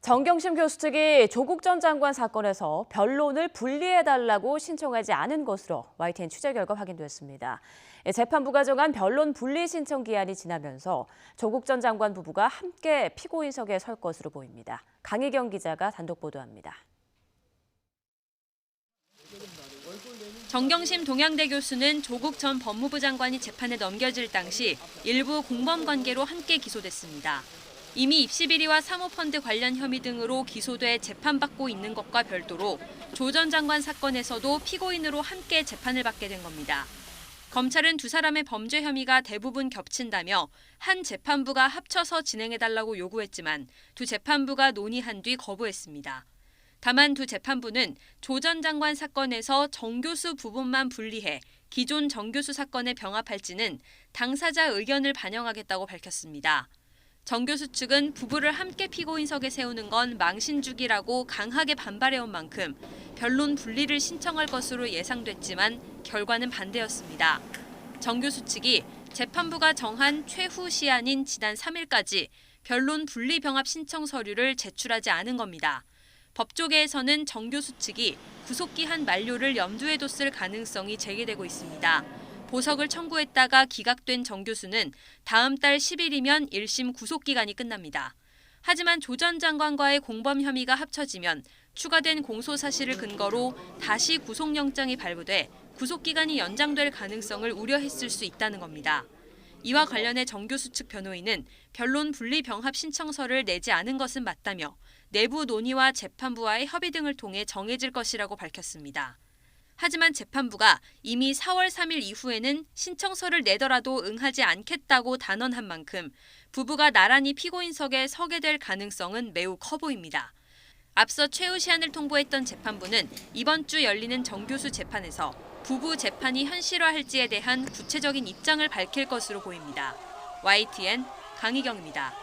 정경심 교수 측이 조국 전 장관 사건에서 변론을 분리해달라고 신청하지 않은 것으로 YTN 취재 결과 확인됐습니다. 재판부가 정한 변론 분리 신청 기한이 지나면서 조국 전 장관 부부가 함께 피고인석에 설 것으로 보입니다. 강희경 기자가 단독 보도합니다. 정경심 동양대 교수는 조국 전 법무부 장관이 재판에 넘겨질 당시 일부 공범 관계로 함께 기소됐습니다. 이미 입시비리와 사모펀드 관련 혐의 등으로 기소돼 재판받고 있는 것과 별도로 조 전 장관 사건에서도 피고인으로 함께 재판을 받게 된 겁니다. 검찰은 두 사람의 범죄 혐의가 대부분 겹친다며 한 재판부가 합쳐서 진행해달라고 요구했지만 두 재판부가 논의한 뒤 거부했습니다. 다만 두 재판부는 조 전 장관 사건에서 정 교수 부분만 분리해 기존 정 교수 사건에 병합할지는 당사자 의견을 반영하겠다고 밝혔습니다. 정 교수 측은 부부를 함께 피고인석에 세우는 건 망신주기라고 강하게 반발해온 만큼 변론 분리를 신청할 것으로 예상됐지만 결과는 반대였습니다. 정 교수 측이 재판부가 정한 최후 시한인 지난 3일까지 변론 분리 병합 신청 서류를 제출하지 않은 겁니다. 법조계에서는 정 교수 측이 구속기한 만료를 염두에 뒀을 가능성이 제기되고 있습니다. 보석을 청구했다가 기각된 정 교수는 다음 달 10일이면 1심 구속기간이 끝납니다. 하지만 조 전 장관과의 공범 혐의가 합쳐지면 추가된 공소 사실을 근거로 다시 구속영장이 발부돼 구속기간이 연장될 가능성을 우려했을 수 있다는 겁니다. 이와 관련해 정 교수 측 변호인은 변론 분리 병합 신청서를 내지 않은 것은 맞다며 내부 논의와 재판부와의 협의 등을 통해 정해질 것이라고 밝혔습니다. 하지만 재판부가 이미 4월 3일 이후에는 신청서를 내더라도 응하지 않겠다고 단언한 만큼 부부가 나란히 피고인석에 서게 될 가능성은 매우 커 보입니다. 앞서 최후 시한을 통보했던 재판부는 이번 주 열리는 정 교수 재판에서 부부 재판이 현실화할지에 대한 구체적인 입장을 밝힐 것으로 보입니다. YTN 강희경입니다.